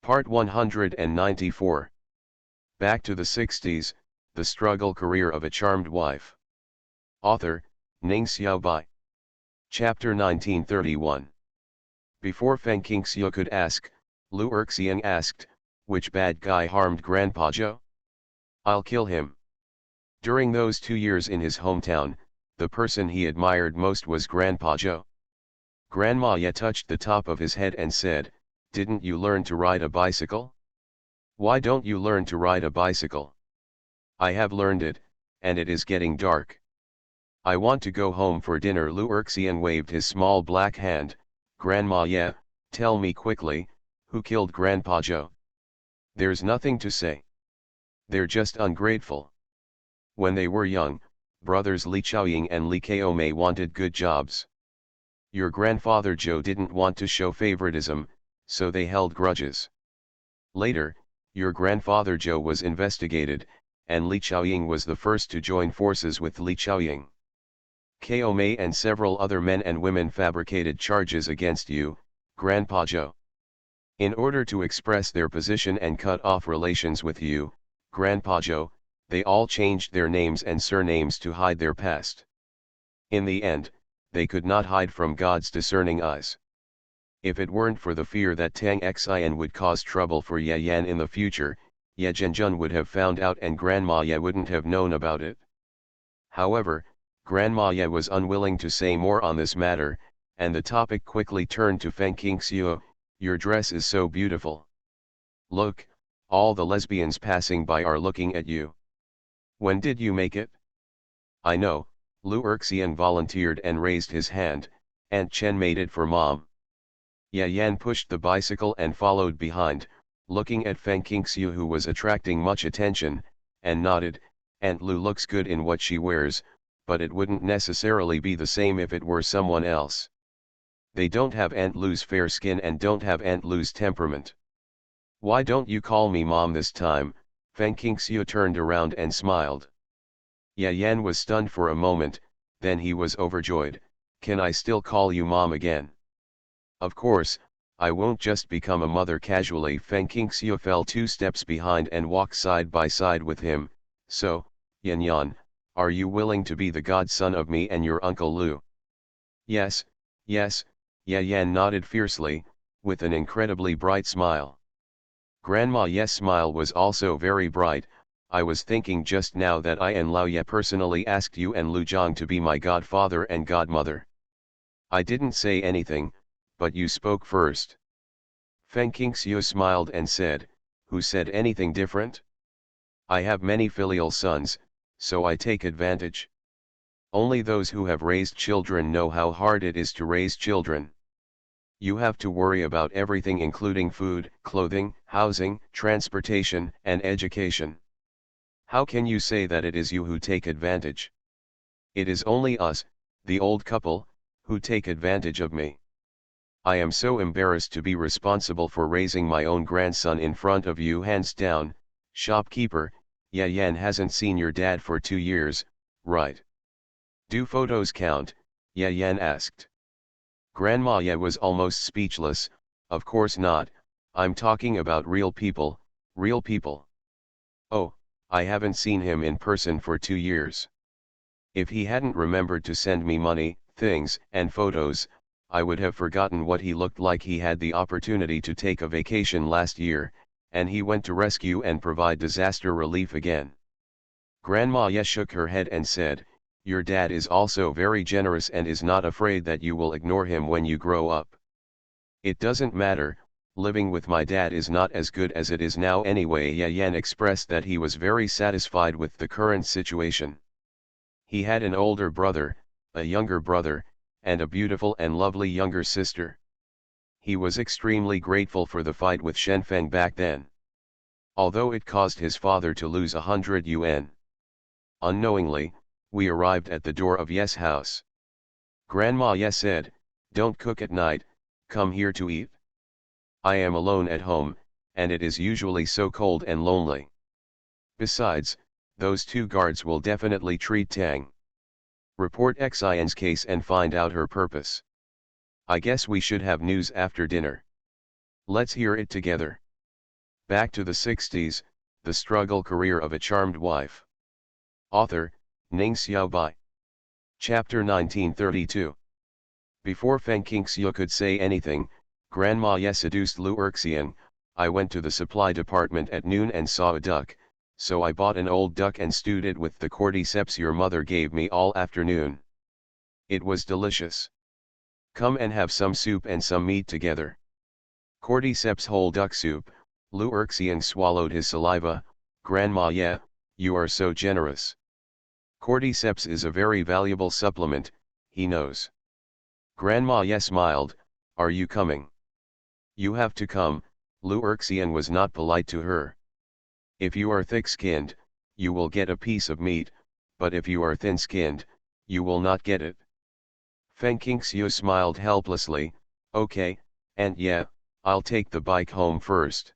Part 194. Back to the 60s, the struggle career of a charmed wife. Author, Ning Xiaobai. Chapter 1931. Before Feng Qingxiu could ask, Lu Erxiang asked, which bad guy harmed Grandpa Zhou? I'll kill him. During those 2 years in his hometown, the person he admired most was Grandpa Zhou. Grandma Ye touched the top of his head and said, "Didn't you learn to ride a bicycle? Why don't you learn to ride a bicycle?" "I have learned it, and it is getting dark. I want to go home for dinner." Lu Erxian waved his small black hand. "Grandma Ye, tell me quickly, who killed Grandpa Zhou?" "There's nothing to say. They're just ungrateful. When they were young, brothers Li Chaoying and Li Kaomei wanted good jobs. Your grandfather Zhou didn't want to show favoritism, so they held grudges. Later, your grandfather Zhou was investigated, and Li Chaoying was the first to join forces with Li Chaoying. Kaomei and several other men and women fabricated charges against you, Grandpa Zhou. In order to express their position and cut off relations with you, Grandpa Zhou, they all changed their names and surnames to hide their past. In the end, they could not hide from God's discerning eyes. If it weren't for the fear that Tang Xian would cause trouble for Ye Yan in the future, Ye Zhenjun would have found out and Grandma Ye wouldn't have known about it. However, Grandma Ye was unwilling to say more on this matter, and the topic quickly turned to Feng Qingxiu. "Your dress is so beautiful. Look, all the lesbians passing by are looking at you. When did you make it?" "I know," Lu Erxian volunteered and raised his hand. "Aunt Chen made it for Mom." Ye Yan pushed the bicycle and followed behind, looking at Feng Qingxiu, who was attracting much attention, and nodded. "Aunt Lu looks good in what she wears, but it wouldn't necessarily be the same if it were someone else. They don't have Aunt Lu's fair skin and don't have Aunt Lu's temperament." "Why don't you call me Mom this time?" Feng Qingxiu turned around and smiled. Ye Yan was stunned for a moment, then he was overjoyed. "Can I still call you Mom again?" "Of course, I won't just become a mother casually." Feng Qingxiu fell 2 steps behind and walked side by side with him. "So, Yan Yan, are you willing to be the godson of me and your Uncle Lu?" "Yes, yes," Ye Yan nodded fiercely, with an incredibly bright smile. Grandma Ye's smile was also very bright. "I was thinking just now that I and Lao Ye personally asked you and Lu Zhang to be my godfather and godmother. I didn't say anything, but you spoke first." Feng Qingxiu smiled and said, "Who said anything different? I have many filial sons, so I take advantage. Only those who have raised children know how hard it is to raise children. You have to worry about everything, including food, clothing, housing, transportation, and education. How can you say that it is you who take advantage? It is only us, the old couple, who take advantage of me. I am so embarrassed to be responsible for raising my own grandson in front of you." "Hands down, shopkeeper, Ye Yan hasn't seen your dad for 2 years, right?" "Do photos count?" Ye Yan asked. Grandma Ye was almost speechless. "Of course not, I'm talking about real people, real people." "Oh, I haven't seen him in person for 2 years. If he hadn't remembered to send me money, things, and photos, I would have forgotten what he looked like. He had the opportunity to take a vacation last year, and he went to rescue and provide disaster relief again." Grandma Ye shook her head and said, "Your dad is also very generous and is not afraid that you will ignore him when you grow up." "It doesn't matter, living with my dad is not as good as it is now anyway." Ye Yan expressed that he was very satisfied with the current situation. He had an older brother, a younger brother, and a beautiful and lovely younger sister. He was extremely grateful for the fight with Shenfeng back then. Although it caused his father to lose 100 yuan. Unknowingly, we arrived at the door of Ye's house. Grandma Ye said, "Don't cook at night, come here to eat." I am alone at home, and it is usually so cold and lonely. Besides, those 2 guards will definitely treat Tang. Report Xian's case and find out her purpose. I guess we should have news after dinner. Let's hear it together. Back to the 60s, the struggle career of a charmed wife. Author, Ning Xiaobai. Chapter 1932. Before Feng Qingxiu could say anything, Grandma Ye seduced Lu Erxian. I went to the supply department at noon and saw a duck, so I bought an old duck and stewed it with the cordyceps your mother gave me all afternoon. It was delicious. Come and have some soup and some meat together. Cordyceps whole duck soup. Lu Erxian swallowed his saliva. Grandma Ye, you are so generous. Cordyceps is a very valuable supplement, he knows. Grandma Ye smiled. Are you coming? You have to come. Lu Erxian was not polite to her. If you are thick-skinned, you will get a piece of meat, but if you are thin-skinned, you will not get it. Feng Qingxiu smiled helplessly. Okay, Aunt Ye, I'll take the bike home first.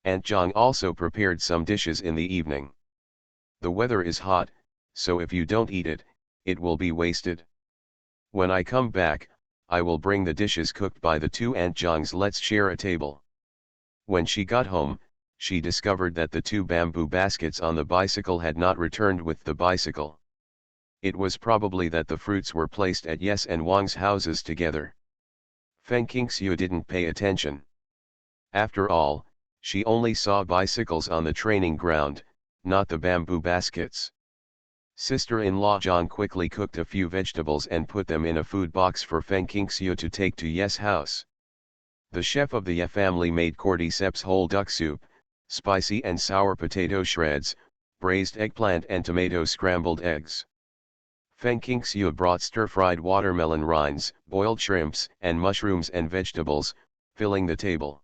Aunt Zhang also prepared some dishes in the evening. The weather is hot, so if you don't eat it, it will be wasted. When I come back, I will bring the dishes cooked by the two Aunt Zhangs. Let's share a table. When she got home, she discovered that the two bamboo baskets on the bicycle had not returned with the bicycle. It was probably that the fruits were placed at Yes and Wang's houses together. Feng Qingxiu didn't pay attention. After all, she only saw bicycles on the training ground, not the bamboo baskets. Sister-in-law Zhang quickly cooked a few vegetables and put them in a food box for Feng Qingxiu to take to Ye's house. The chef of the Ye family made cordyceps whole duck soup, spicy and sour potato shreds, braised eggplant and tomato scrambled eggs. Feng Qingxiu brought stir-fried watermelon rinds, boiled shrimps and mushrooms and vegetables, filling the table.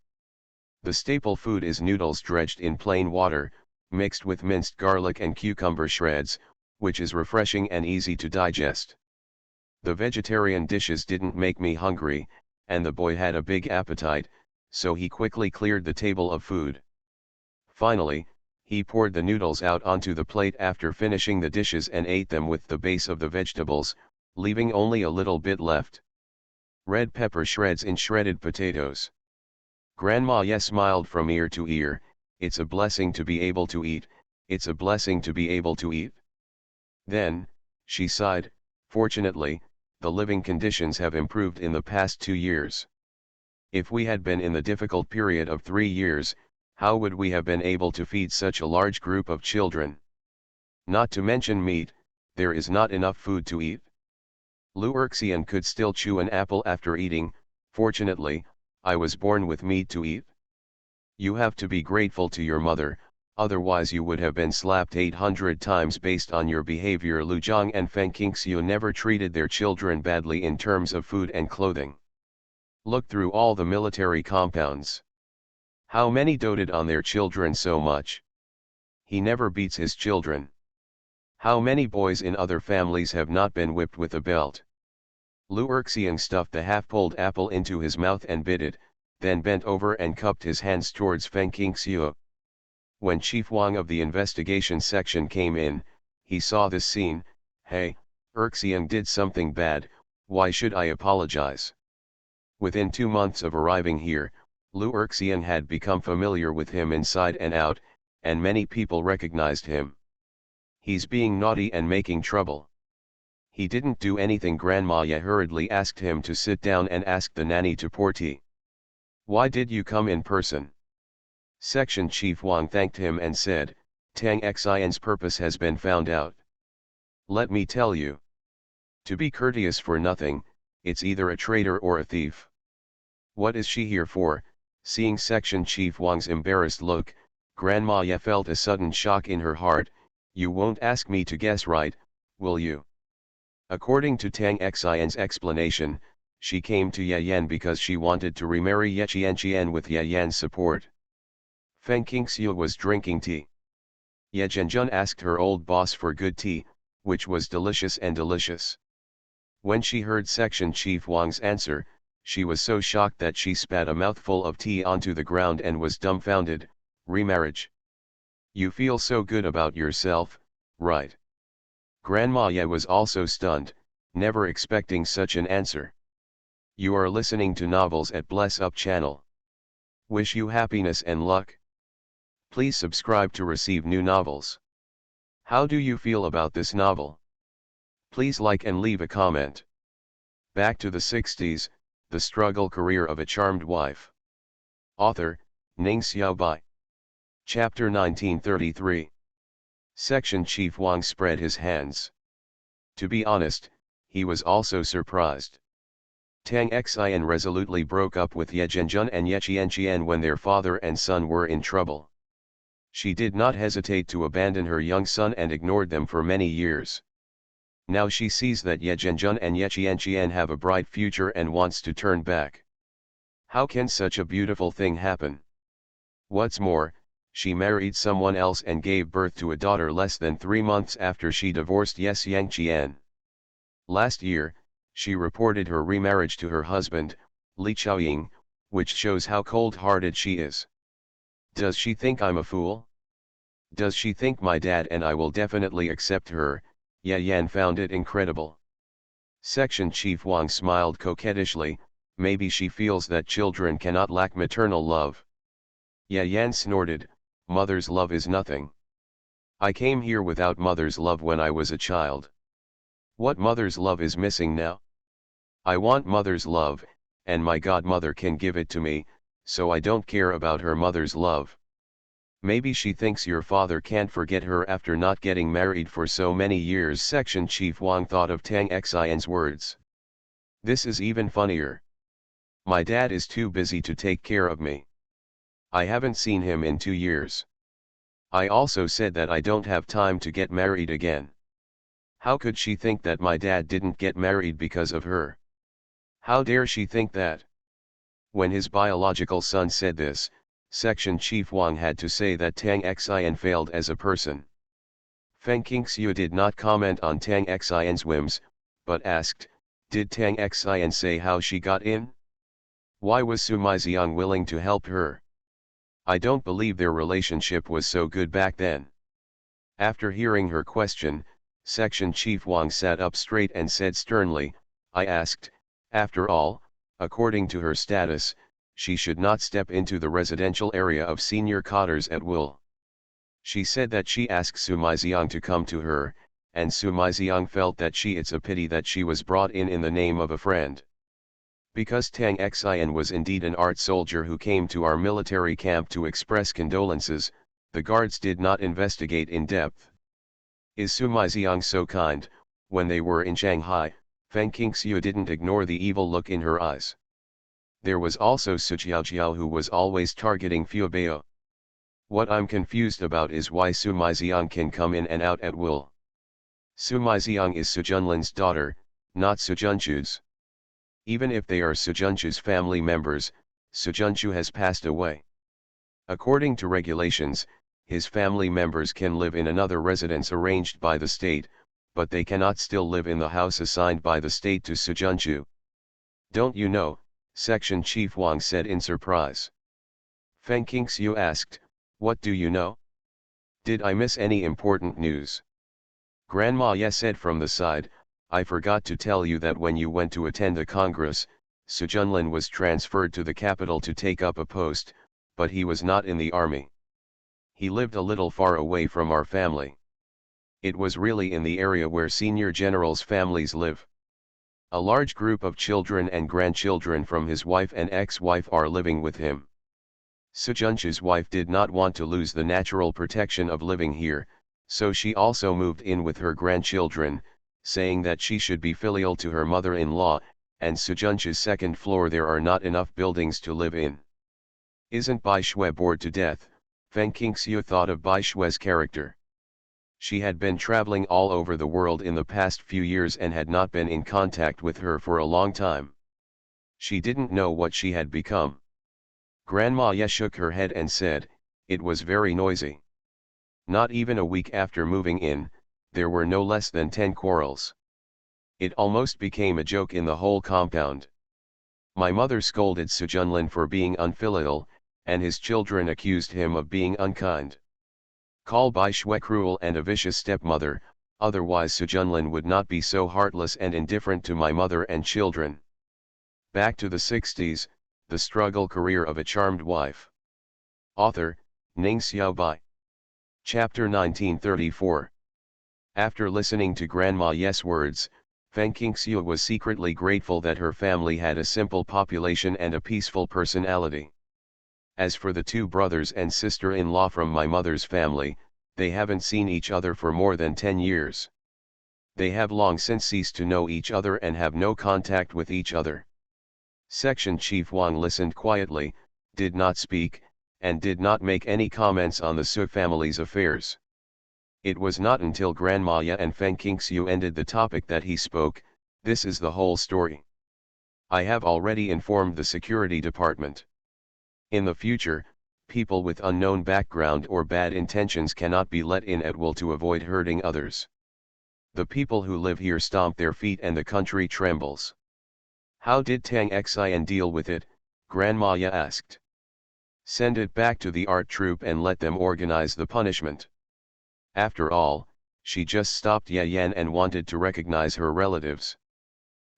The staple food is noodles dredged in plain water, mixed with minced garlic and cucumber shreds, which is refreshing and easy to digest. The vegetarian dishes didn't make me hungry, and the boy had a big appetite, so he quickly cleared the table of food. Finally, he poured the noodles out onto the plate after finishing the dishes and ate them with the base of the vegetables, leaving only a little bit left. Red pepper shreds in shredded potatoes. Grandma Ye smiled from ear to ear. It's a blessing to be able to eat, it's a blessing to be able to eat. Then, she sighed, fortunately, the living conditions have improved in the past 2 years. If we had been in the difficult period of 3 years, how would we have been able to feed such a large group of children? Not to mention meat, there is not enough food to eat. Lu Erxian could still chew an apple after eating. Fortunately, I was born with meat to eat. You have to be grateful to your mother, otherwise you would have been slapped 800 times based on your behavior. Lu Zhang and Feng Qingxiu never treated their children badly in terms of food and clothing. Look through all the military compounds. How many doted on their children so much? He never beats his children. How many boys in other families have not been whipped with a belt? Lu Erxian stuffed the half-pulled apple into his mouth and bit it, then bent over and cupped his hands towards Feng Qingxiu. When Chief Wang of the investigation section came in, he saw this scene. Hey, Erxian did something bad, why should I apologize? Within 2 months of arriving here, Lu Erxian had become familiar with him inside and out, and many people recognized him. He's being naughty and making trouble. He didn't do anything. Grandma Ye hurriedly asked him to sit down and asked the nanny to pour tea. Why did you come in person? Section Chief Wang thanked him and said, Tang Xian's purpose has been found out. Let me tell you. To be courteous for nothing, it's either a traitor or a thief. What is she here for? Seeing Section Chief Wang's embarrassed look, Grandma Ye felt a sudden shock in her heart. You won't ask me to guess right, will you? According to Tang Xian's explanation, she came to Ye Yan because she wanted to remarry Ye Qian with Ye Yan's support. Feng Qingxiu was drinking tea. Ye Zhenjun asked her old boss for good tea, which was delicious and delicious. When she heard Section Chief Wang's answer, she was so shocked that she spat a mouthful of tea onto the ground and was dumbfounded. Remarriage. You feel so good about yourself, right? Grandma Ye was also stunned, never expecting such an answer. You are listening to novels at Bless Up channel. Wish you happiness and luck. Please subscribe to receive new novels. How do you feel about this novel? Please like and leave a comment. Back to the 60s, The Struggle Career of a Charmed Wife. Author, Ning Xiaobai. Chapter 1933. Section Chief Wang spread his hands. To be honest, he was also surprised. Tang Xian resolutely broke up with Ye Zhenjun and Ye Qianqian when their father and son were in trouble. She did not hesitate to abandon her young son and ignored them for many years. Now she sees that Ye Zhenjun and Ye Qianqian have a bright future and wants to turn back. How can such a beautiful thing happen? What's more, she married someone else and gave birth to a daughter less than 3 months after she divorced Ye Xiangqian. Last year, she reported her remarriage to her husband, Li Chaoying, which shows how cold-hearted she is. Does she think I'm a fool? Does she think my dad and I will definitely accept her? Ye Yan found it incredible. Section Chief Wang smiled coquettishly. Maybe she feels that children cannot lack maternal love. Ye Yan snorted, mother's love is nothing. I came here without mother's love when I was a child. What mother's love is missing now? I want mother's love, and my godmother can give it to me, so I don't care about her mother's love. Maybe she thinks your father can't forget her after not getting married for so many years. Section Chief Wang thought of Tang Xian's words. This is even funnier. My dad is too busy to take care of me. I haven't seen him in 2 years. I also said that I don't have time to get married again. How could she think that my dad didn't get married because of her? How dare she think that? When his biological son said this, Section Chief Wang had to say that Tang Xian failed as a person. Feng Qingxiu did not comment on Tang Xian's whims, but asked, did Tang Xian say how she got in? Why was Sumai Xiang willing to help her? I don't believe their relationship was so good back then. After hearing her question, Section Chief Wang sat up straight and said sternly, I asked, after all, according to her status, she should not step into the residential area of senior quarters at will. She said that she asked Sumai Xiang to come to her, and Sumai Xiang felt that it's a pity that she was brought in the name of a friend. Because Tang Xian was indeed an art soldier who came to our military camp to express condolences, the guards did not investigate in depth. Is Sumai Xiang so kind? When they were in Shanghai, Feng Qingxiu didn't ignore the evil look in her eyes. There was also Su Jiaojiao who was always targeting Fu Bao. What I'm confused about is why Sumai Xiang can come in and out at will. Sumai Xiang is Su Junlin's daughter, not Su Junchu's. Even if they are Su Junchu's family members, Su Junchu has passed away. According to regulations, his family members can live in another residence arranged by the state, but they cannot still live in the house assigned by the state to Su Junchu. Don't you know? Section Chief Wang said in surprise. Feng Qingxiu asked, what do you know? Did I miss any important news? Grandma Ye said from the side, I forgot to tell you that when you went to attend the Congress, Su Junlin was transferred to the capital to take up a post, but he was not in the army. He lived a little far away from our family. It was really in the area where senior generals' families live. A large group of children and grandchildren from his wife and ex-wife are living with him. Su Junchu's wife did not want to lose the natural protection of living here, so she also moved in with her grandchildren, saying that she should be filial to her mother-in-law, and Su Junchu's second floor there are not enough buildings to live in. Isn't Bai Shui bored to death? Feng Qingxiu thought of Bai Shui's character. She had been traveling all over the world in the past few years and had not been in contact with her for a long time. She didn't know what she had become. Grandma Ye shook her head and said, it was very noisy. Not even a week after moving in, there were no less than 10 quarrels. It almost became a joke in the whole compound. My mother scolded Su Junlin for being unfilial, and his children accused him of being unkind. Call Bai Shui cruel and a vicious stepmother, otherwise Su Junlin would not be so heartless and indifferent to my mother and children. Back to the 60s, The Struggle Career of a Charmed Wife. Author, Ning Xiaobai. Chapter 1934. After listening to Grandma Ye's words, Feng Qingxiu was secretly grateful that her family had a simple population and a peaceful personality. As for the two brothers and sister-in-law from my mother's family, they haven't seen each other for more than 10 years. They have long since ceased to know each other and have no contact with each other. Section Chief Wang listened quietly, did not speak, and did not make any comments on the Su family's affairs. It was not until Grandma Ya and Feng Qingxiu ended the topic that he spoke. This is the whole story. I have already informed the security department. In the future, people with unknown background or bad intentions cannot be let in at will to avoid hurting others. The people who live here stomp their feet and the country trembles. How did Tang Xian deal with it? Grandma Ya asked. Send it back to the art troupe and let them organize the punishment. After all, she just stopped Ye Yan and wanted to recognize her relatives.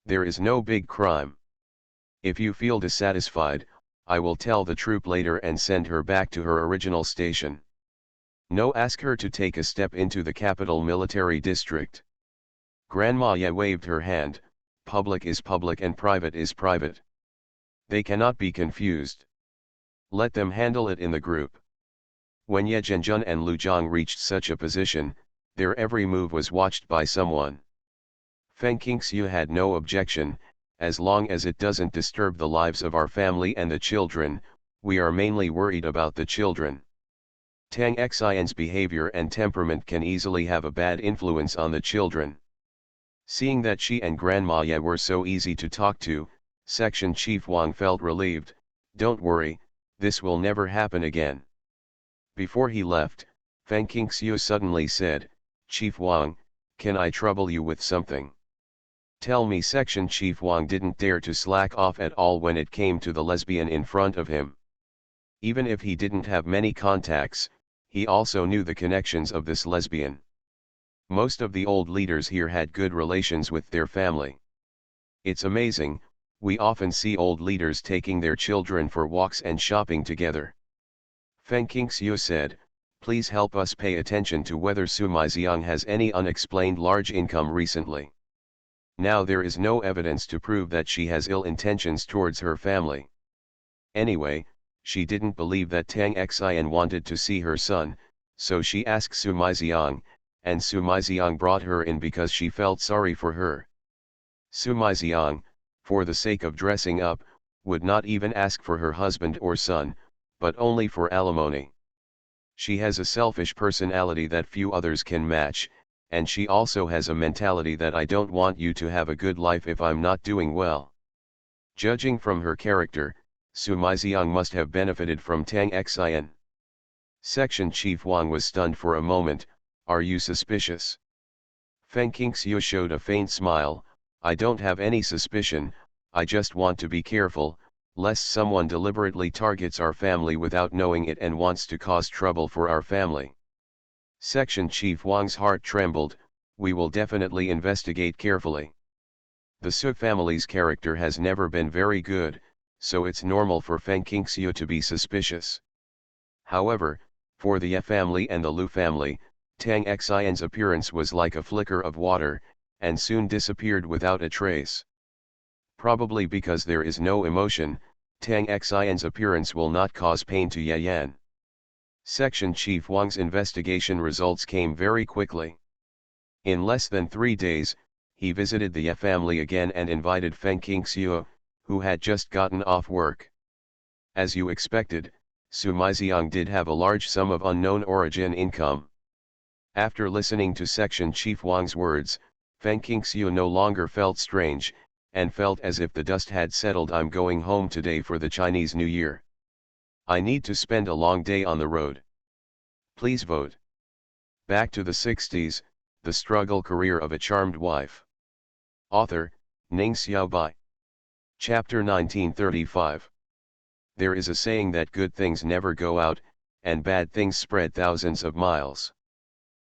There is no big crime. If you feel dissatisfied, I will tell the troupe later and send her back to her original station. No, ask her to take a step into the capital military district. Grandma Ye waved her hand. Public is public and private is private. They cannot be confused. Let them handle it in the group. When Ye Zhenjun and Lu Zhang reached such a position, their every move was watched by someone. Feng Qingxiu had no objection. As long as it doesn't disturb the lives of our family and the children, we are mainly worried about the children. Tang Xian's behavior and temperament can easily have a bad influence on the children. Seeing that she and Grandma Ye were so easy to talk to, Section Chief Wang felt relieved. Don't worry, this will never happen again. Before he left, Feng Qingxiu suddenly said, Chief Wang, can I trouble you with something? Tell me. Section Chief Wang didn't dare to slack off at all when it came to the lesbian in front of him. Even if he didn't have many contacts, he also knew the connections of this lesbian. Most of the old leaders here had good relations with their family. It's amazing, we often see old leaders taking their children for walks and shopping together. Feng Qingxiu said, please help us pay attention to whether Su Maixiang has any unexplained large income recently. Now there is no evidence to prove that she has ill intentions towards her family. Anyway, she didn't believe that Tang Xian wanted to see her son, so she asked Su Maixiang, and Su Maixiang brought her in because she felt sorry for her. Su Maixiang, for the sake of dressing up, would not even ask for her husband or son, but only for alimony. She has a selfish personality that few others can match, and she also has a mentality that I don't want you to have a good life if I'm not doing well. Judging from her character, Su Maixiang must have benefited from Tang Xian. Section Chief Wang was stunned for a moment. Are you suspicious? Feng Qingxiu showed a faint smile. I don't have any suspicion, I just want to be careful, lest someone deliberately targets our family without knowing it and wants to cause trouble for our family. Section Chief Wang's heart trembled. We will definitely investigate carefully. The Su family's character has never been very good, so it's normal for Feng Qingxiu to be suspicious. However, for the Ye family and the Lu family, Tang Xian's appearance was like a flicker of water, and soon disappeared without a trace. Probably because there is no emotion, Tang Xian's appearance will not cause pain to Ye Yan. Section Chief Wang's investigation results came very quickly. In less than 3 days, he visited the Ye family again and invited Feng Qingxiu, who had just gotten off work. As you expected, Su Maixiang did have a large sum of unknown origin income. After listening to Section Chief Wang's words, Feng Qingxiu no longer felt strange, and felt as if the dust had settled. I'm going home today for the Chinese New Year. I need to spend a long day on the road. Please vote. Back to the 60s, the struggle career of a charmed wife. Author, Ning Xiaobai. Chapter 1935. There is a saying that good things never go out, and bad things spread thousands of miles.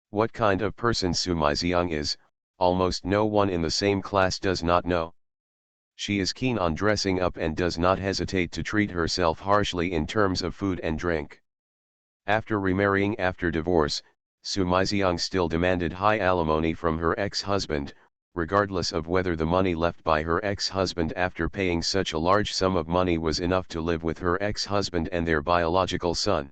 What kind of person Su Maixiang is, almost no one in the same class does not know. She is keen on dressing up and does not hesitate to treat herself harshly in terms of food and drink. After remarrying after divorce, Su Maixiang still demanded high alimony from her ex-husband, regardless of whether the money left by her ex-husband after paying such a large sum of money was enough to live with her ex-husband and their biological son.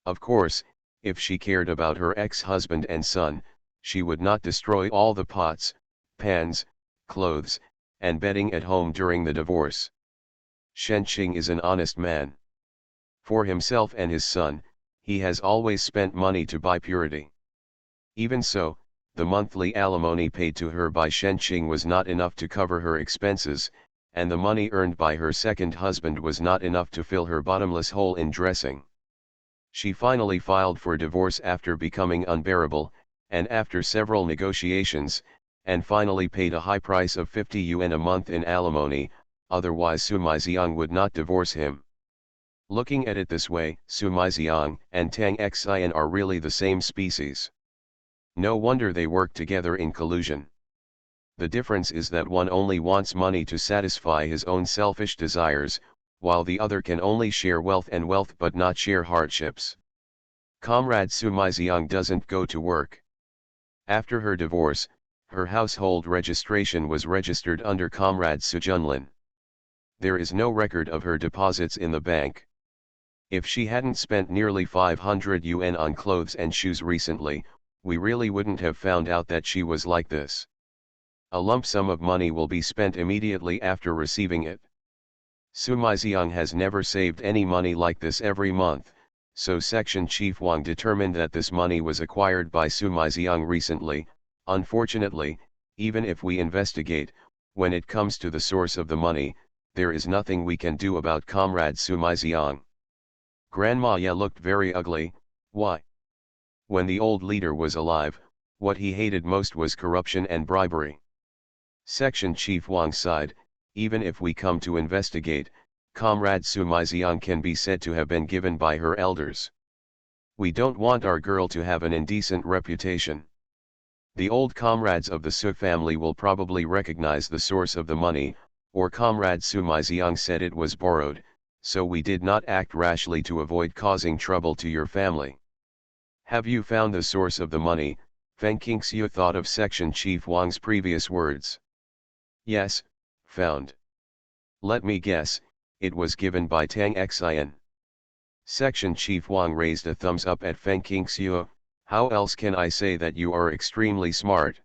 Of course, if she cared about her ex-husband and son, she would not destroy all the pots, pans, clothes, and bedding at home during the divorce. Shen Qing is an honest man. For himself and his son, he has always spent money to buy purity. Even so, the monthly alimony paid to her by Shen Qing was not enough to cover her expenses, and the money earned by her second husband was not enough to fill her bottomless hole in dressing. She finally filed for divorce after becoming unbearable, and after several negotiations, and finally paid a high price of 50 yuan a month in alimony, otherwise Su Maixiang would not divorce him. Looking at it this way, Su Maixiang and Tang Xian are really the same species. No wonder they work together in collusion. The difference is that one only wants money to satisfy his own selfish desires, while the other can only share wealth but not share hardships. Comrade Su Maixiang doesn't go to work. After her divorce, her household registration was registered under Comrade Su Junlin. There is no record of her deposits in the bank. If she hadn't spent nearly 500 yuan on clothes and shoes recently, we really wouldn't have found out that she was like this. A lump sum of money will be spent immediately after receiving it. Su Maixiang has never saved any money like this every month, so Section Chief Wang determined that this money was acquired by Su Maixiang recently. Unfortunately, even if we investigate, when it comes to the source of the money, there is nothing we can do about Comrade Su Maixiang. Grandma Ye looked very ugly. Why? When the old leader was alive, what he hated most was corruption and bribery. Section Chief Wang sighed. Even if we come to investigate, Comrade Su Maixiang can be said to have been given by her elders. We don't want our girl to have an indecent reputation. The old comrades of the Su family will probably recognize the source of the money, or Comrade Su Maixiang said it was borrowed, so we did not act rashly to avoid causing trouble to your family. Have you found the source of the money? Feng Qingxiu thought of Section Chief Wang's previous words. Yes, found. Let me guess, it was given by Tang Xian. Section Chief Wang raised a thumbs up at Feng Qingxiu. How else can I say that you are extremely smart?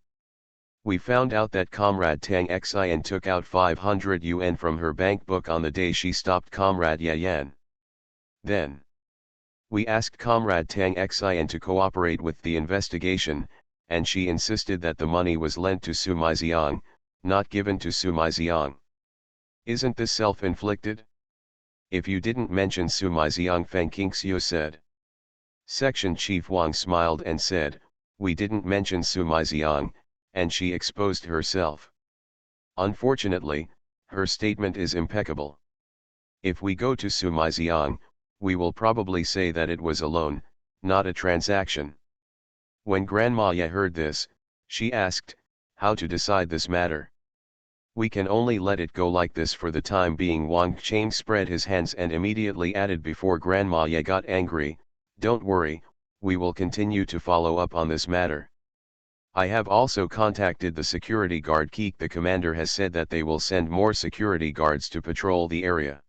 We found out that Comrade Tang Xian took out 500 yuan from her bank book on the day she stopped Comrade Ye Yan. Then, we asked Comrade Tang Xian to cooperate with the investigation, and she insisted that the money was lent to Su Maixiang, not given to Su Maixiang. Isn't this self-inflicted? If you didn't mention Su Maixiang, Feng Qingxiu said. Section Chief Wang smiled and said, we didn't mention Su Maixiang, and she exposed herself. Unfortunately, her statement is impeccable. If we go to Su Maixiang, we will probably say that it was a loan, not a transaction. When Grandma Ye heard this, she asked, how to decide this matter? We can only let it go like this for the time being. Wang Chang spread his hands and immediately added before Grandma Ye got angry, don't worry, we will continue to follow up on this matter. I have also contacted the security guard Keek. The commander has said that they will send more security guards to patrol the area.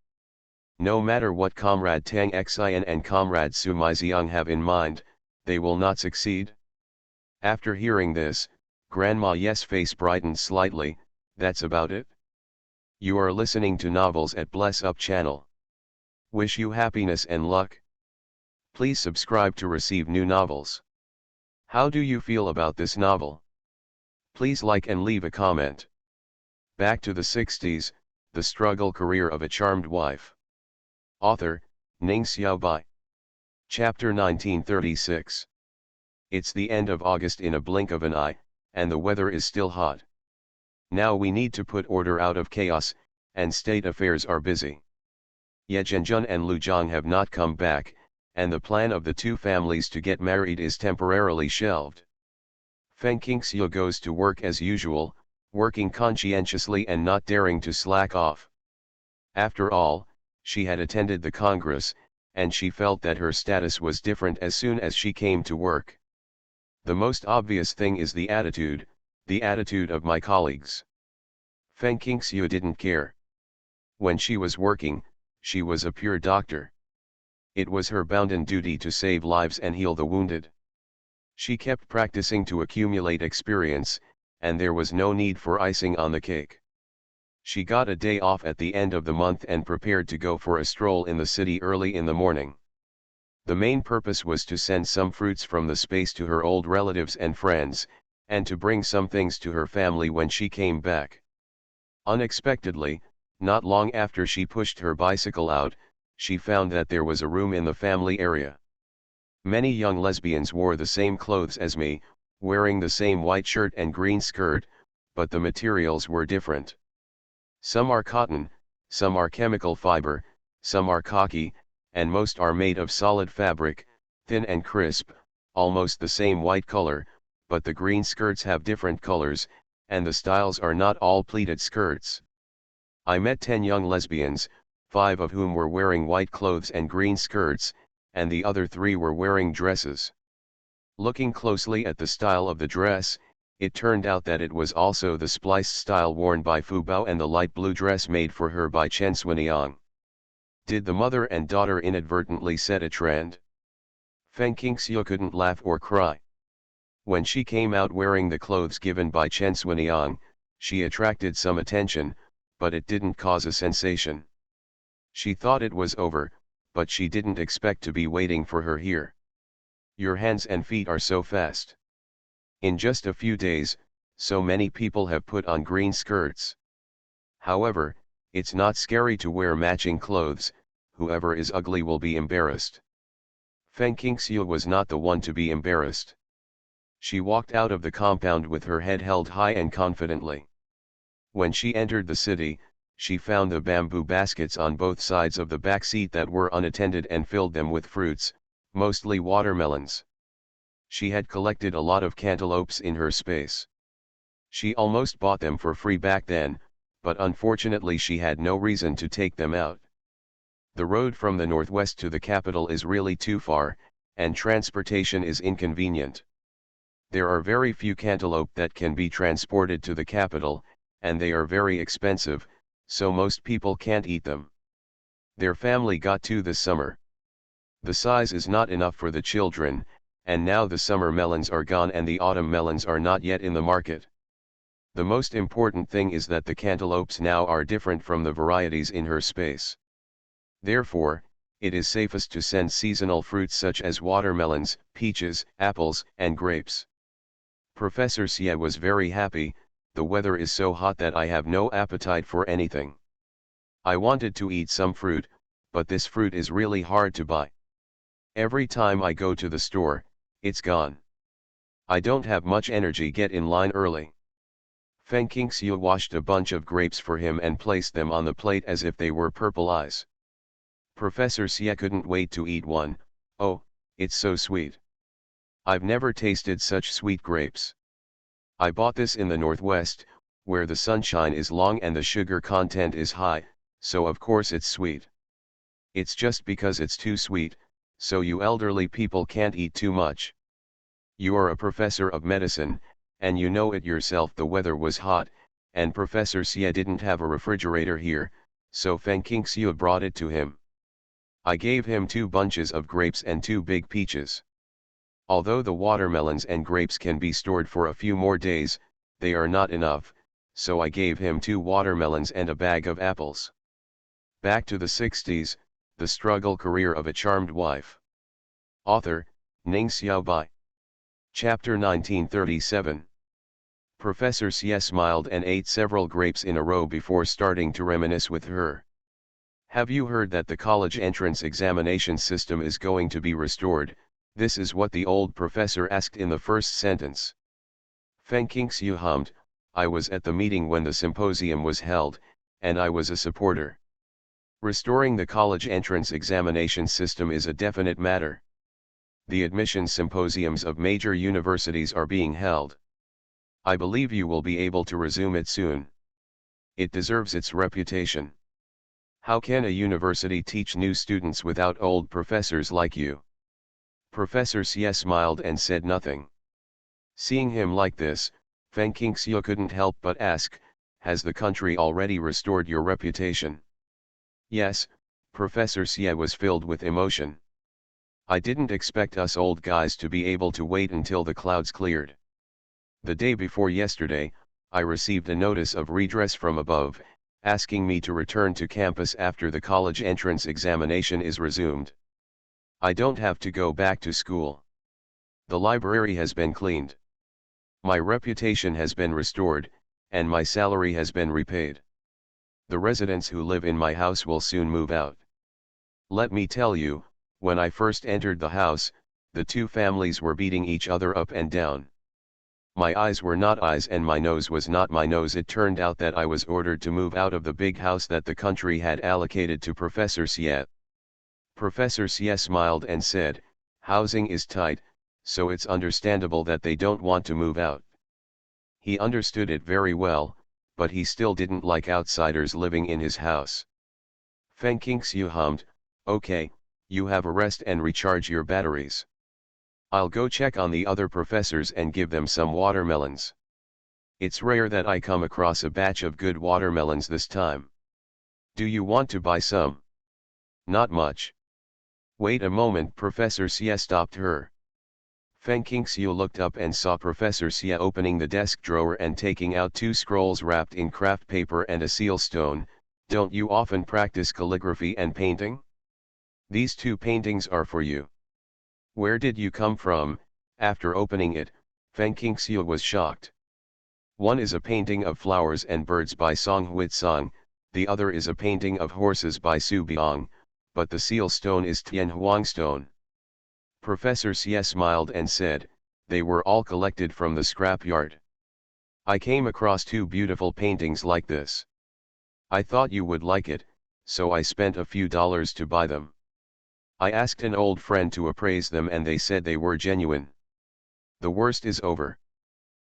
No matter what Comrade Tang Xian and Comrade Su Maixiang have in mind, they will not succeed. After hearing this, Grandma Ye's face brightened slightly. That's about it. You are listening to Novels at Bless Up channel. Wish you happiness and luck. Please subscribe to receive new novels. How do you feel about this novel? Please like and leave a comment. Back to the 60s, The Struggle Career of a Charmed Wife. Author, Ning Xiaobai. Chapter 1936. It's the end of August in a blink of an eye, and the weather is still hot. Now we need to put order out of chaos, and state affairs are busy. Ye Zhenjun and Lu Zhang have not come back, and the plan of the two families to get married is temporarily shelved. Feng Qingxiu goes to work as usual, working conscientiously and not daring to slack off. After all, she had attended the Congress, and she felt that her status was different as soon as she came to work. The most obvious thing is the attitude of my colleagues. Feng Qingxiu didn't care. When she was working, she was a pure doctor. It was her bounden duty to save lives and heal the wounded. She kept practicing to accumulate experience, and there was no need for icing on the cake. She got a day off at the end of the month and prepared to go for a stroll in the city early in the morning. The main purpose was to send some fruits from the space to her old relatives and friends, and to bring some things to her family when she came back. Unexpectedly, not long after she pushed her bicycle out, she found that there was a room in the family area. Many young lesbians wore the same clothes as me, wearing the same white shirt and green skirt, but the materials were different. Some are cotton, some are chemical fiber, some are khaki, and most are made of solid fabric, thin and crisp, almost the same white color, but the green skirts have different colors, and the styles are not all pleated skirts. I met 10 young lesbians, 5 of whom were wearing white clothes and green skirts, and the other 3 were wearing dresses. Looking closely at the style of the dress, it turned out that it was also the spliced style worn by Fu Bao and the light blue dress made for her by Chen Xuanyang. Did the mother and daughter inadvertently set a trend? Feng Qingxiu couldn't laugh or cry. When she came out wearing the clothes given by Chen Xuanyang, she attracted some attention, but it didn't cause a sensation. She thought it was over, but she didn't expect to be waiting for her here. Your hands and feet are so fast. In just a few days, so many people have put on green skirts. However, it's not scary to wear matching clothes, whoever is ugly will be embarrassed. Feng Qingxiu was not the one to be embarrassed. She walked out of the compound with her head held high and confidently. When she entered the city, she found the bamboo baskets on both sides of the back seat that were unattended and filled them with fruits, mostly watermelons. She had collected a lot of cantaloupes in her space. She almost bought them for free back then, but unfortunately she had no reason to take them out. The road from the northwest to the capital is really too far, and transportation is inconvenient. There are very few cantaloupe that can be transported to the capital, and they are very expensive, so most people can't eat them. Their family got 2 this summer. The size is not enough for the children, and now the summer melons are gone and the autumn melons are not yet in the market. The most important thing is that the cantaloupes now are different from the varieties in her space. Therefore, it is safest to send seasonal fruits such as watermelons, peaches, apples, and grapes. Professor Xie was very happy. The weather is so hot that I have no appetite for anything. I wanted to eat some fruit, but this fruit is really hard to buy. Every time I go to the store, it's gone. I don't have much energy. Get in line early. Feng Qingxiu washed a bunch of grapes for him and placed them on the plate as if they were purple eyes. Professor Xie couldn't wait to eat one. Oh, it's so sweet. I've never tasted such sweet grapes. I bought this in the northwest, where the sunshine is long and the sugar content is high, so of course it's sweet. It's just because it's too sweet, so you elderly people can't eat too much. You are a professor of medicine, and you know it yourself. The weather was hot, and Professor Xie didn't have a refrigerator here, so Feng Qingxiu brought it to him. I gave him 2 bunches of grapes and 2 big peaches. Although the watermelons and grapes can be stored for a few more days, they are not enough, so I gave him 2 watermelons and a bag of apples. Back to the 60s, the struggle career of a charmed wife. Author, Ning Xiaobai. Chapter 1937. Professor Xie smiled and ate several grapes in a row before starting to reminisce with her. Have you heard that the college entrance examination system is going to be restored? This is what the old professor asked in the first sentence. Feng Qingxiu hummed. I was at the meeting when the symposium was held, and I was a supporter. Restoring the college entrance examination system is a definite matter. The admission symposiums of major universities are being held. I believe you will be able to resume it soon. It deserves its reputation. How can a university teach new students without old professors like you? Professor Xie smiled and said nothing. Seeing him like this, Feng Qingxiu couldn't help but ask, has the country already restored your reputation? Yes, Professor Xie was filled with emotion. I didn't expect us old guys to be able to wait until the clouds cleared. The day before yesterday, I received a notice of redress from above, asking me to return to campus after the college entrance examination is resumed. I don't have to go back to school. The library has been cleaned. My reputation has been restored, and my salary has been repaid. The residents who live in my house will soon move out. Let me tell you, when I first entered the house, the two families were beating each other up and down. My eyes were not eyes and my nose was not my nose. It turned out that I was ordered to move out of the big house that the country had allocated to Professor Xie. Professor Xie smiled and said, housing is tight, so it's understandable that they don't want to move out. He understood it very well, but he still didn't like outsiders living in his house. Feng Qingxiu hummed, okay, you have a rest and recharge your batteries. I'll go check on the other professors and give them some watermelons. It's rare that I come across a batch of good watermelons this time. Do you want to buy some? Not much. Wait a moment, Professor Xie stopped her. Feng Qingxiu looked up and saw Professor Xie opening the desk drawer and taking out two scrolls wrapped in craft paper and a seal stone. Don't you often practice calligraphy and painting? These two paintings are for you. Where did you come from? After opening it, Feng Qingxiu was shocked. One is a painting of flowers and birds by Song Huitsong, the other is a painting of horses by Su Biong, but the seal stone is Tian Huang stone. Professor Xie smiled and said, they were all collected from the scrap yard. I came across two beautiful paintings like this. I thought you would like it, so I spent a few dollars to buy them. I asked an old friend to appraise them and they said they were genuine. The worst is over.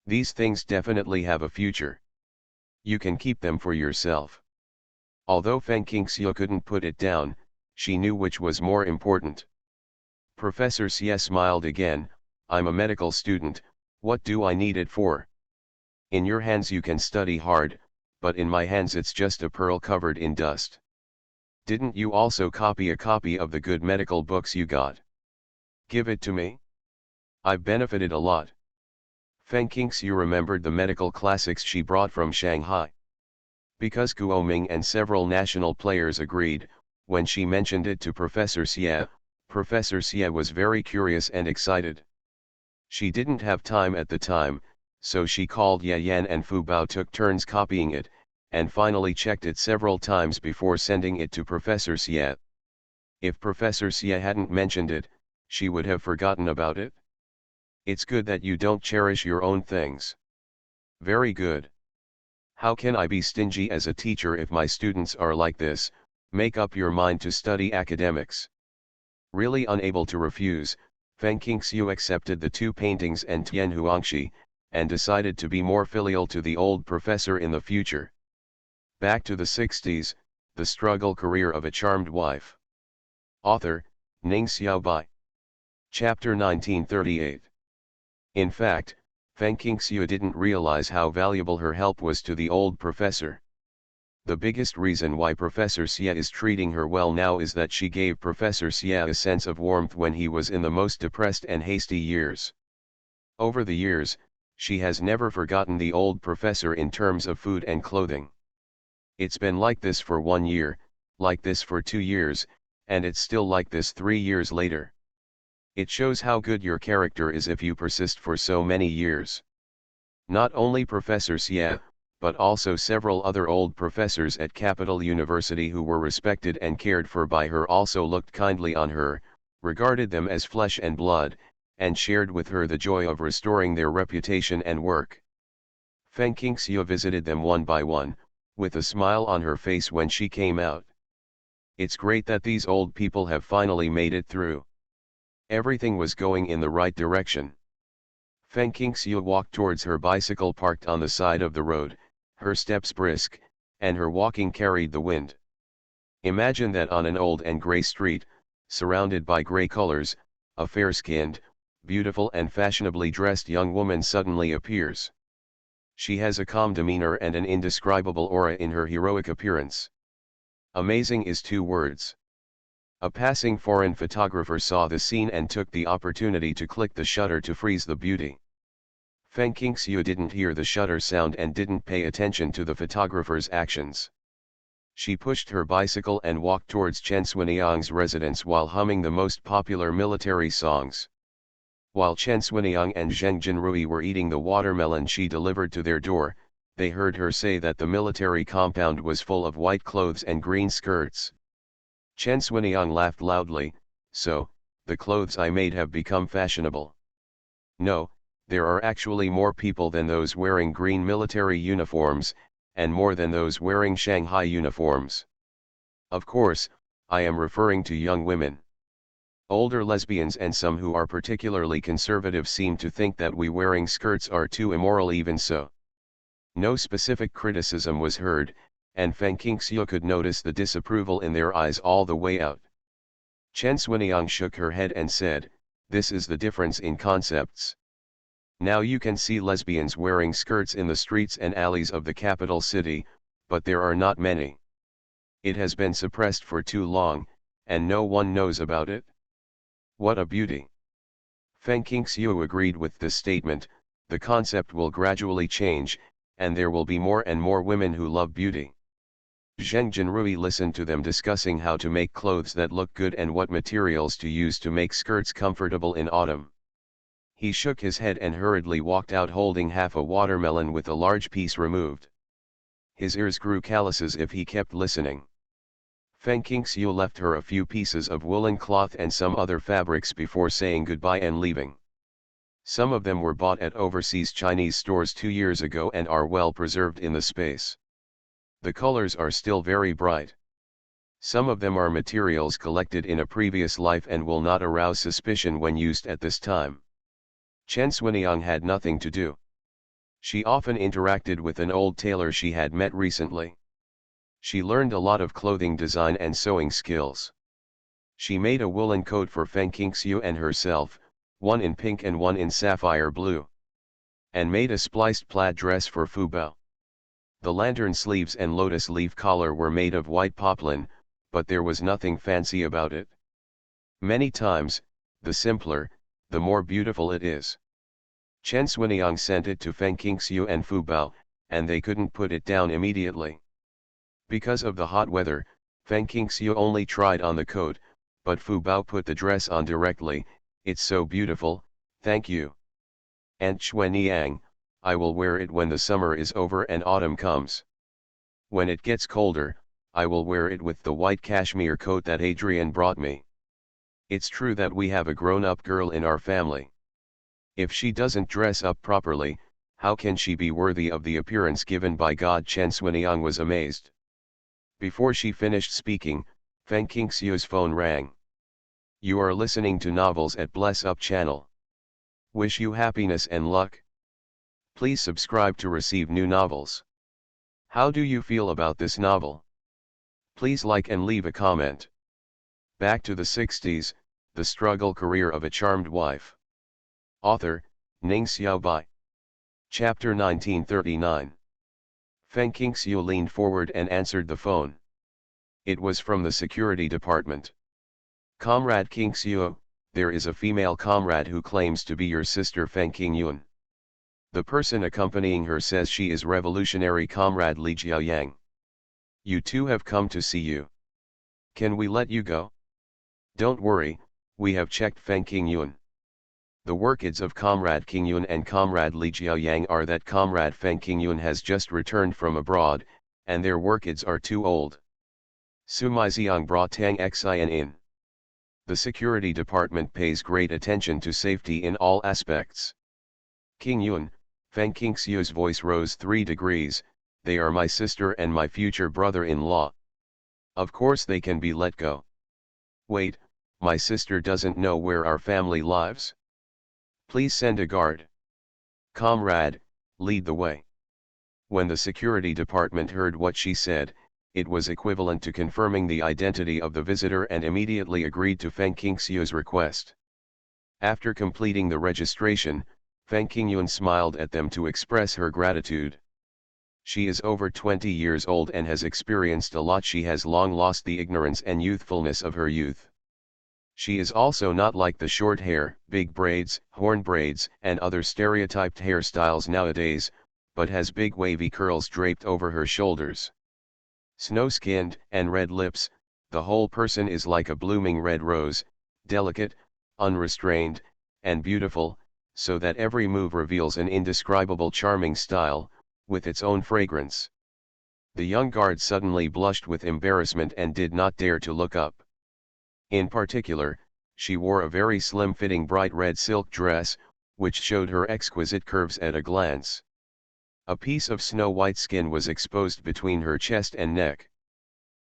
These things definitely have a future. You can keep them for yourself. Although Feng Qingxiu couldn't put it down, she knew which was more important. Professor Xie smiled again, I'm a medical student, what do I need it for? In your hands you can study hard, but in my hands it's just a pearl covered in dust. Didn't you also copy a copy of the good medical books you got? Give it to me. I've benefited a lot. Feng Qingxiu remembered the medical classics she brought from Shanghai. Because Guo Ming and several national players agreed, when she mentioned it to Professor Xie, Professor Xie was very curious and excited. She didn't have time at the time, so she called Ye Yan and Fu Bao took turns copying it, and finally checked it several times before sending it to Professor Xie. If Professor Xie hadn't mentioned it, she would have forgotten about it. It's good that you don't cherish your own things. Very good. How can I be stingy as a teacher if my students are like this? Make up your mind to study academics. Really unable to refuse, Feng Qingxiu accepted the two paintings and Tian Huangshi, and decided to be more filial to the old professor in the future. Back to the 60s, the struggle career of a charmed wife. Author, Ning Xiaobai. Chapter 1938. In fact, Feng Qingxiu didn't realize how valuable her help was to the old professor. The biggest reason why Professor Xie is treating her well now is that she gave Professor Xie a sense of warmth when he was in the most depressed and hasty years. Over the years, she has never forgotten the old professor in terms of food and clothing. It's been like this for 1 year, like this for 2 years, and it's still like this 3 years later. It shows how good your character is if you persist for so many years. Not only Professor Xie, but also several other old professors at Capital University who were respected and cared for by her also looked kindly on her, regarded them as flesh and blood, and shared with her the joy of restoring their reputation and work. Feng Qingxiu visited them one by one, with a smile on her face when she came out. It's great that these old people have finally made it through. Everything was going in the right direction. Feng Qingxiu walked towards her bicycle parked on the side of the road, her steps brisk, and her walking carried the wind. Imagine that on an old and grey street, surrounded by grey colors, a fair-skinned, beautiful and fashionably dressed young woman suddenly appears. She has a calm demeanor and an indescribable aura in her heroic appearance. Amazing is two words. A passing foreign photographer saw the scene and took the opportunity to click the shutter to freeze the beauty. Feng Qingxiu didn't hear the shutter sound and didn't pay attention to the photographer's actions. She pushed her bicycle and walked towards Chen Xuanyang's residence while humming the most popular military songs. While Chen Xuanyang and Zheng Jinrui were eating the watermelon she delivered to their door, they heard her say that the military compound was full of white clothes and green skirts. Chen Xuanyang laughed loudly, "So, the clothes I made have become fashionable." "No, there are actually more people than those wearing green military uniforms, and more than those wearing Shanghai uniforms. Of course, I am referring to young women. Older lesbians and some who are particularly conservative seem to think that we wearing skirts are too immoral even so." No specific criticism was heard, and Feng Qingxiu could notice the disapproval in their eyes all the way out. Chen Xuanyang shook her head and said, "This is the difference in concepts. Now you can see lesbians wearing skirts in the streets and alleys of the capital city, but there are not many. It has been suppressed for too long, and no one knows about it." "What a beauty!" Feng Qingxiu agreed with this statement. "The concept will gradually change, and there will be more and more women who love beauty." Zheng Jinrui listened to them discussing how to make clothes that look good and what materials to use to make skirts comfortable in autumn. He shook his head and hurriedly walked out holding half a watermelon with a large piece removed. His ears grew callous as if he kept listening. Feng Qingxiu left her a few pieces of woolen cloth and some other fabrics before saying goodbye and leaving. Some of them were bought at overseas Chinese stores 2 years ago and are well preserved in the space. The colors are still very bright. Some of them are materials collected in a previous life and will not arouse suspicion when used at this time. Chen Xuanyang had nothing to do. She often interacted with an old tailor she had met recently. She learned a lot of clothing design and sewing skills. She made a woolen coat for Feng Qingxiu and herself, one in pink and one in sapphire blue. And made a spliced plaid dress for Fu Bao. The lantern sleeves and lotus leaf collar were made of white poplin, but there was nothing fancy about it. Many times, the simpler, the more beautiful it is. Chen Xuanyang sent it to Feng Qingxiu and Fu Bao, and they couldn't put it down immediately. Because of the hot weather, Feng Qingxiu only tried on the coat, but Fu Bao put the dress on directly. "It's so beautiful, thank you. Aunt Xuanyang, I will wear it when the summer is over and autumn comes. When it gets colder, I will wear it with the white cashmere coat that Adrian brought me. It's true that we have a grown-up girl in our family. If she doesn't dress up properly, how can she be worthy of the appearance given by God?" Chen Xuanyang was amazed. Before she finished speaking, Feng Qingxiu's phone rang. "You are listening to Novels at Bless Up channel. Wish you happiness and luck. Please subscribe to receive new novels. How do you feel about this novel? Please like and leave a comment." Back to the 60s, The Struggle Career of a Charmed Wife. Author, Ning Xiaobai. Chapter 1939. Feng Qingxiu leaned forward and answered the phone. It was from the security department. "Comrade Qingxiu, there is a female comrade who claims to be your sister Feng Qingyun. The person accompanying her says she is revolutionary comrade Li Jiaoyang. You two have come to see you. Can we let you go?" "Don't worry, we have checked Feng Qingyun. The workings of Comrade Qingyun and Comrade Li Jiaoyang are that Comrade Feng Qingyun has just returned from abroad, and their workings are too old. Sumaiziang brought Tang Xian in. The security department pays great attention to safety in all aspects." "Qingyun," Feng Qingxiu's voice rose 3 degrees, "they are my sister and my future brother-in-law. Of course they can be let go." "Wait, my sister doesn't know where our family lives? Please send a guard. Comrade, lead the way." When the security department heard what she said, it was equivalent to confirming the identity of the visitor and immediately agreed to Feng Qingxiu's request. After completing the registration, Feng Qingyun smiled at them to express her gratitude. She is over 20 years old and has experienced a lot. She has long lost the ignorance and youthfulness of her youth. She is also not like the short hair, big braids, horn braids, and other stereotyped hairstyles nowadays, but has big wavy curls draped over her shoulders. Snow-skinned and red lips, the whole person is like a blooming red rose, delicate, unrestrained, and beautiful, so that every move reveals an indescribable charming style, with its own fragrance. The young guard suddenly blushed with embarrassment and did not dare to look up. In particular, she wore a very slim-fitting bright red silk dress, which showed her exquisite curves at a glance. A piece of snow-white skin was exposed between her chest and neck.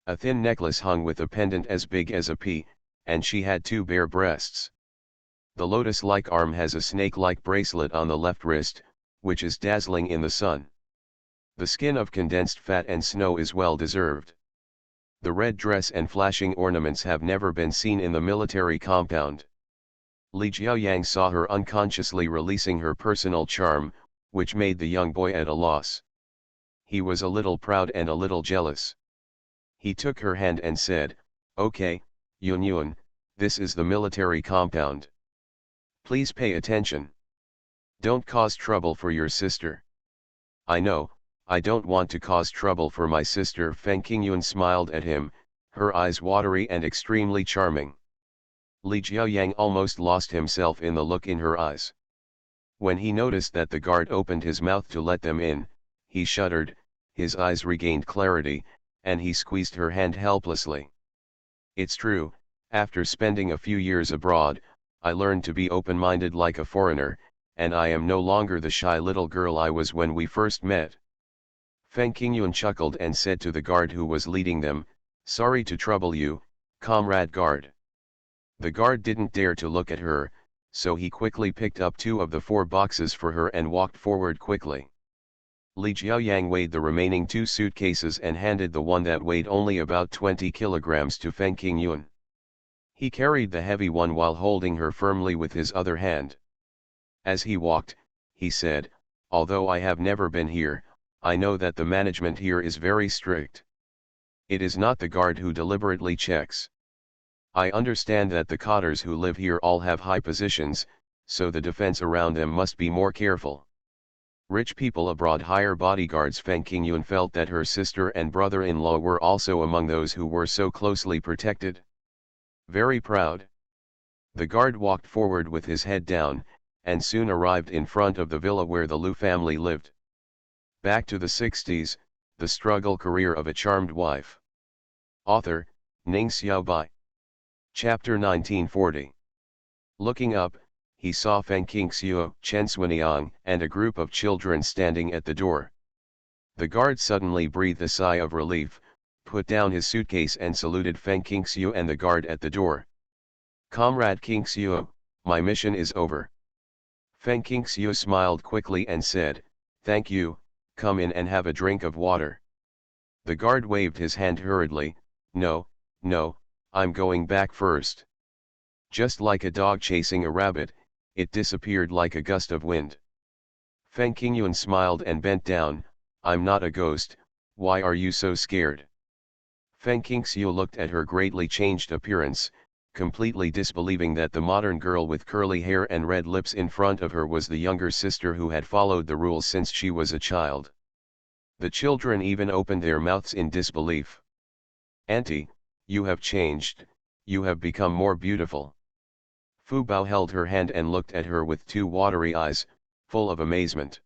A thin necklace hung with a pendant as big as a pea, and she had 2 bare breasts. The lotus-like arm has a snake-like bracelet on the left wrist, which is dazzling in the sun. The skin of condensed fat and snow is well deserved. The red dress and flashing ornaments have never been seen in the military compound. Li Jiaoyang saw her unconsciously releasing her personal charm, which made the young boy at a loss. He was a little proud and a little jealous. He took her hand and said, "Okay, Yun Yun, this is the military compound. Please pay attention. Don't cause trouble for your sister." "I know, I don't want to cause trouble for my sister." Feng Qingyun smiled at him, her eyes watery and extremely charming. Li Jiaoyang almost lost himself in the look in her eyes. When he noticed that the guard opened his mouth to let them in, he shuddered, his eyes regained clarity, and he squeezed her hand helplessly. "It's true, after spending a few years abroad, I learned to be open-minded like a foreigner, and I am no longer the shy little girl I was when we first met." Feng Qingyun chuckled and said to the guard who was leading them, "Sorry to trouble you, comrade guard." The guard didn't dare to look at her, so he quickly picked up 2 of the 4 boxes for her and walked forward quickly. Li Jiaoyang weighed the remaining 2 suitcases and handed the one that weighed only about 20 kilograms to Feng Qingyun. He carried the heavy one while holding her firmly with his other hand. As he walked, he said, "Although I have never been here, I know that the management here is very strict. It is not the guard who deliberately checks. I understand that the cotters who live here all have high positions, so the defense around them must be more careful. Rich people abroad hire bodyguards." Feng Qingyun felt that her sister and brother-in-law were also among those who were so closely protected. Very proud. The guard walked forward with his head down, and soon arrived in front of the villa where the Lu family lived. Back to the 60s, the struggle career of a charmed wife. Author, Ning Xiaobai. Chapter 1940. Looking up, he saw Feng Qingxiu, Chen Xuanyang, and a group of children standing at the door. The guard suddenly breathed a sigh of relief, put down his suitcase and saluted Feng Qingxiu and the guard at the door. "Comrade Qingxiu, my mission is over." Feng Qingxiu smiled quickly and said, "Thank you, come in and have a drink of water." The guard waved his hand hurriedly, No, I'm going back first." Just like a dog chasing a rabbit, it disappeared like a gust of wind. Feng Qingyun smiled and bent down, "I'm not a ghost, why are you so scared?" Feng Qingxiu looked at her greatly changed appearance, completely disbelieving that the modern girl with curly hair and red lips in front of her was the younger sister who had followed the rules since she was a child. The children even opened their mouths in disbelief. "Auntie, you have changed, you have become more beautiful." Fu Bao held her hand and looked at her with 2 watery eyes, full of amazement.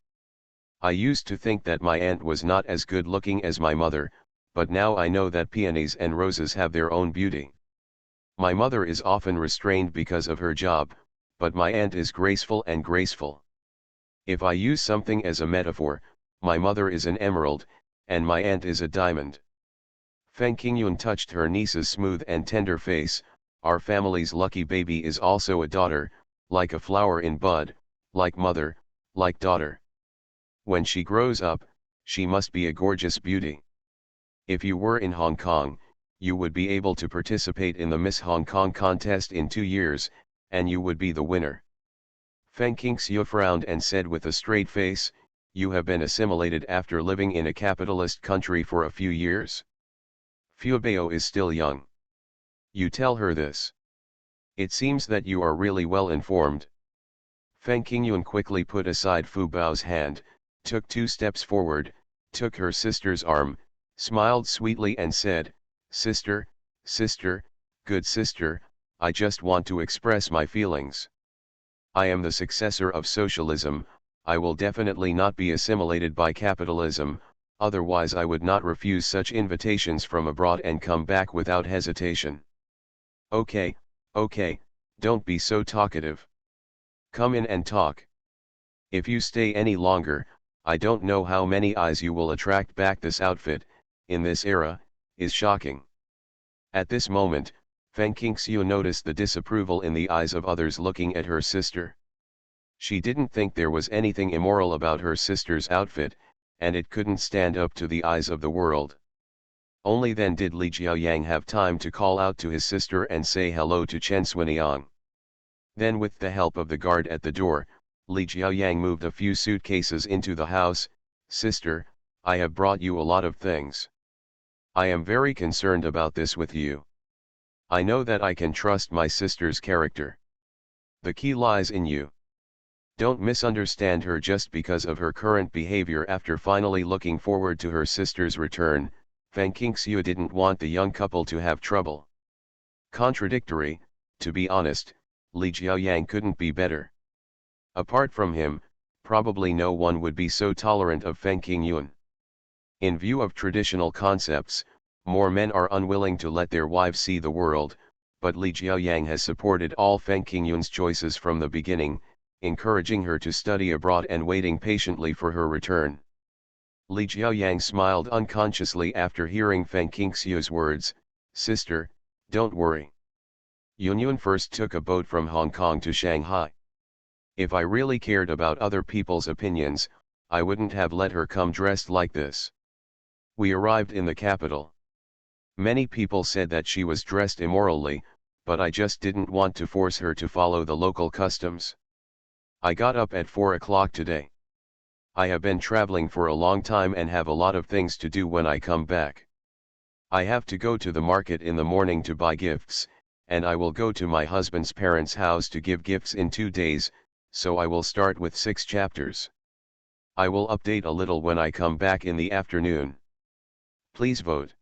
"I used to think that my aunt was not as good looking as my mother, but now I know that peonies and roses have their own beauty. My mother is often restrained because of her job, but my aunt is graceful and graceful. If I use something as a metaphor, my mother is an emerald, and my aunt is a diamond." Feng Qingyun touched her niece's smooth and tender face. "Our family's lucky baby is also a daughter, like a flower in bud, like mother, like daughter. When she grows up, she must be a gorgeous beauty." If you were in Hong Kong, you would be able to participate in the Miss Hong Kong contest in 2 years, and you would be the winner. Feng Qingxiu frowned and said with a straight face, you have been assimilated after living in a capitalist country for a few years? Fu Bao is still young. You tell her this. It seems that you are really well informed. Feng Qingyun quickly put aside Fu Bao's hand, took 2 steps forward, took her sister's arm, smiled sweetly and said, Sister, sister, good sister, I just want to express my feelings. I am the successor of socialism, I will definitely not be assimilated by capitalism, otherwise I would not refuse such invitations from abroad and come back without hesitation. Okay, don't be so talkative. Come in and talk. If you stay any longer, I don't know how many eyes you will attract back. This outfit, in this era, is shocking. At this moment, Feng Qingxiu noticed the disapproval in the eyes of others looking at her sister. She didn't think there was anything immoral about her sister's outfit, and it couldn't stand up to the eyes of the world. Only then did Li Jiaoyang have time to call out to his sister and say hello to Chen Xuanyang. Then with the help of the guard at the door, Li Jiaoyang moved a few suitcases into the house. Sister, I have brought you a lot of things. I am very concerned about this with you. I know that I can trust my sister's character. The key lies in you. Don't misunderstand her just because of her current behavior. After finally looking forward to her sister's return, Feng Qingxiu didn't want the young couple to have trouble. Contradictory, to be honest, Li Jiaoyang couldn't be better. Apart from him, probably no one would be so tolerant of Feng Qingyun. In view of traditional concepts, more men are unwilling to let their wives see the world, but Li Jiaoyang has supported all Feng Qingyun's choices from the beginning, encouraging her to study abroad and waiting patiently for her return. Li Jiaoyang smiled unconsciously after hearing Feng Qingxiu's words, Sister, don't worry. Yunyun first took a boat from Hong Kong to Shanghai. If I really cared about other people's opinions, I wouldn't have let her come dressed like this. We arrived in the capital. Many people said that she was dressed immorally, but I just didn't want to force her to follow the local customs. I got up at 4 o'clock today. I have been traveling for a long time and have a lot of things to do when I come back. I have to go to the market in the morning to buy gifts, and I will go to my husband's parents' house to give gifts in 2 days, so I will start with 6 chapters. I will update a little when I come back in the afternoon. Please vote.